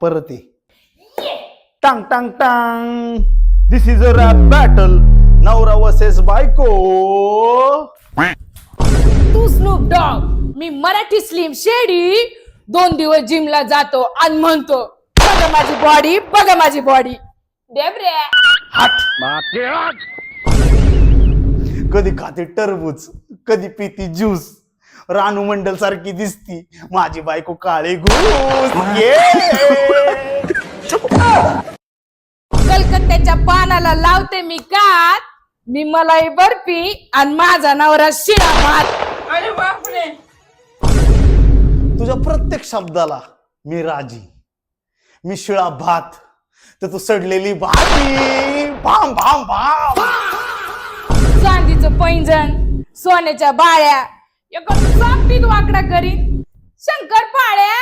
परत ये टांग टांग टांग. दिस इज अ रॅप बॅटल. नवरा वर्सेस बायको. तू स्नूप डॉग, मी मराठी स्लिम शेडी. 2 दिवस जिमला जातो आणि म्हणतो बघा माझी बॉडी, बघा माझी बॉडी. डेबरे हट. कधी खाते टरबूज, कधी पिती ज्यूस. रानू मंडल सारखी दिसती माझी बायको काळे घुस. कलकत्त्याच्या पानाला लावते मी कात. मी मलाई बर्फी आणि माझा नवरा शिळा भात. अरे बापरे. तुझ्या प्रत्येक शब्दाला मी राजी. मी शिळा भात तर तू सडलेली भाजी. भाम भाम भाम. चांदीचं पैंजण, सोन्याच्या बाळ्या, एका चापटीत वाकडा करीन शंकर पाळ्या.